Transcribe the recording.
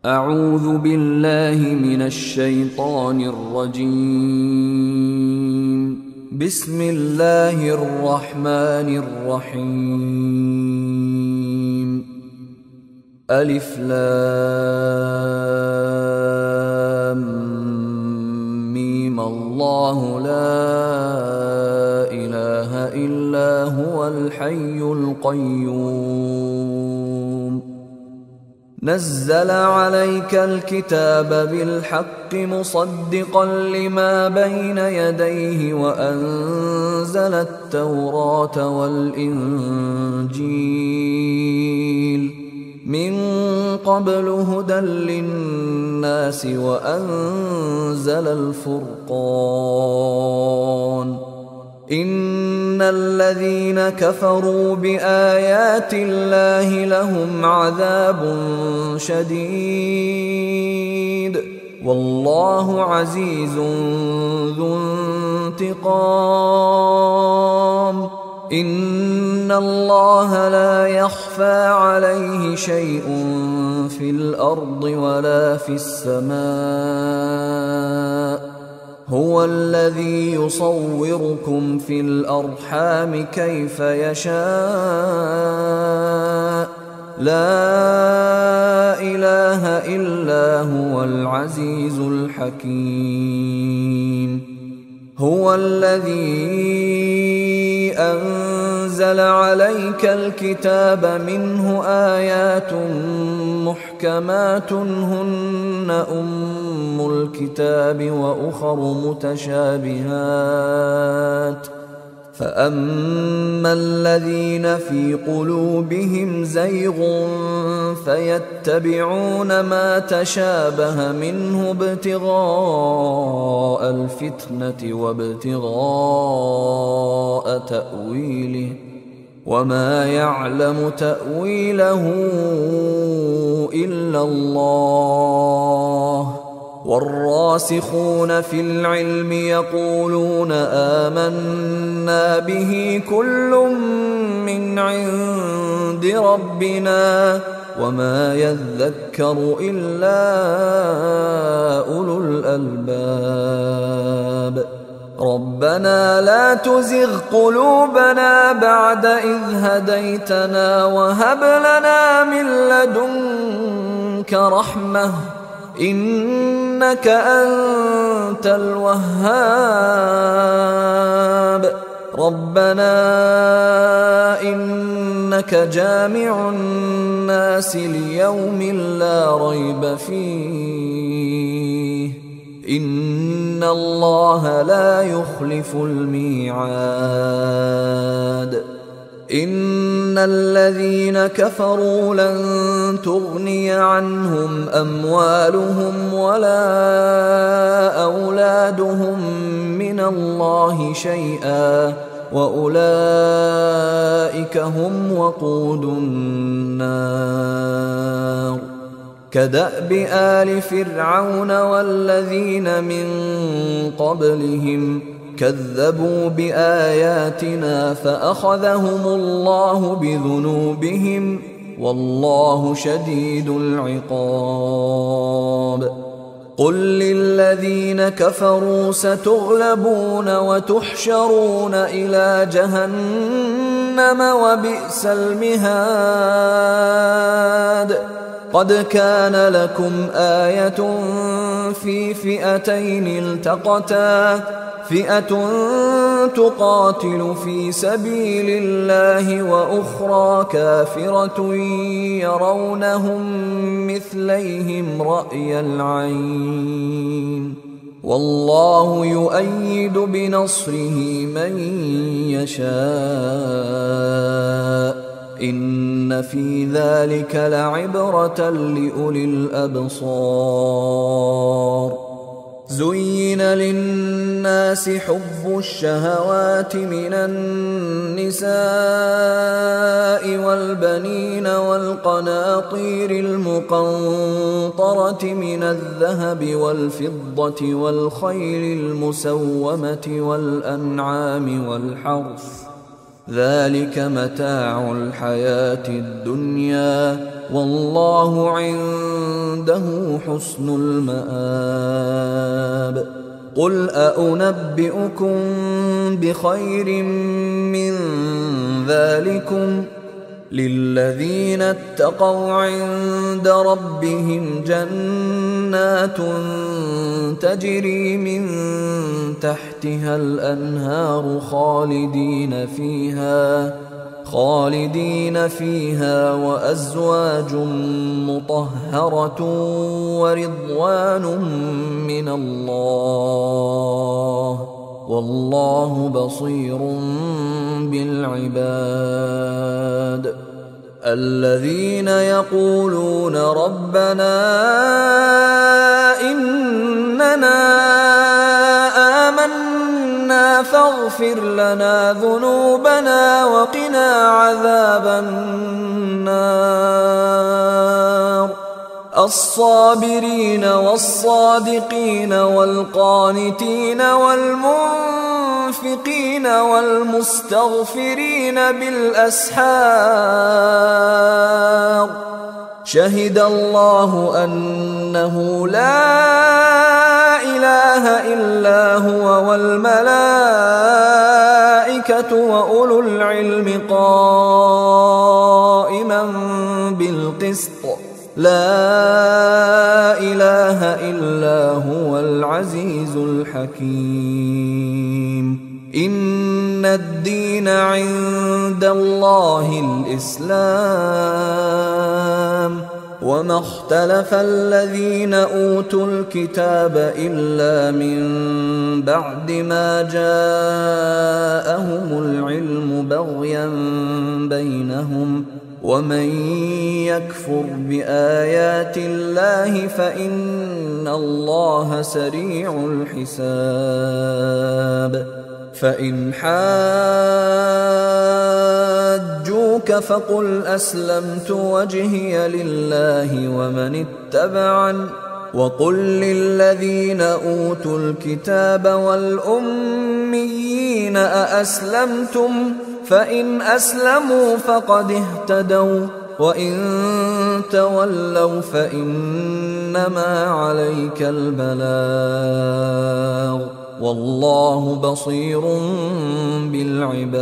أعوذ بالله من الشيطان الرجيم. بسم الله الرحمن الرحيم. ألف لام ميم. الله لا إله إلا هو الحي القيوم. نزل عليك الكتاب بالحق مصدقا لما بين يديه وأنزل التوراة والإنجيل من قبل هدى للناس وأنزل الفرقان. إن الذين كفروا بآيات الله لهم عذاب شديد والله عزيز ذو انتقام. إن الله لا يخفى عليه شيء في الأرض ولا في السماء. هو الذي يصوركم في الأرحام كيف يشاء. لا إله إلا هو العزيز الحكيم. هو الذي أنزل عليك الكتاب منه آيات محكمات هن أم الكتاب وأخر متشابهات. فأما الذين في قلوبهم زيغ فيتبعون ما تشابه منه ابتغاء الفتنة وابتغاء تأويله وما يعلم تأويله إلا الله. والراسخون في العلم يقولون آمنا به كل من عند ربنا وما يذكر إلا أولو الألباب. ربنا لا تزغ قلوبنا بعد إذ هديتنا وهب لنا من لدنك رحمة إنك أنت الوهاب. ربنا إنك جامع الناس ليوم لا ريب فيه إن الله لا يخلف الميعاد. إن الذين كفروا لن تغني عنهم أموالهم ولا أولادهم من الله شيئا وأولئك هم وقود النار. كدأب آل فرعون والذين من قبلهم كذبوا بآياتنا فأخذهم الله بذنوبهم والله شديد العقاب. قل للذين كفروا ستغلبون وتحشرون إلى جهنم وبئس المهاد. قد كان لكم آية في فئتين التقتا فئة تقاتل في سبيل الله وأخرى كافرة يرونهم مثليهم رأي العين والله يؤيد بنصره من يشاء. إن في ذلك لعبرة لأولي الأبصار. زين للناس حب الشهوات من النساء والبنين والقناطير المقنطرة من الذهب والفضة والخيل المسومة والأنعام والحرث ذلك متاع الحياة الدنيا والله عنده حسن المآب. قل أنبئكم بخير من ذلكم للذين اتقوا عند ربهم جنات تجري من تحتها الأنهار خالدين فيها وأزواج مطهرة ورضوان من الله والله بصير بالعباد. الذين يقولون ربنا إننا آمنا فاغفر لنا ذنوبنا وقنا عذاب النار. الصابرين والصادقين والقانتين والمنفقين والمستغفرين بالأسحار. شهد الله أنه لا إله إلا هو والملائكة وأولو العلم قائما بالقسط لا إله إلا هو العزيز الحكيم. إن الدين عند الله الإسلام وما اختلف الذين أوتوا الكتاب إلا من بعد ما جاءهم العلم بغيا بينهم ومن يكفر بآيات الله فإن الله سريع الحساب. فإن حاجوك فقل أسلمت وجهي لله ومن اتبعني وقل للذين أوتوا الكتاب والأميين أأسلمتم فإن أسلموا فقد اهتدوا وإن تولوا فإنما عليك البلاغ والله بصير بالعباد.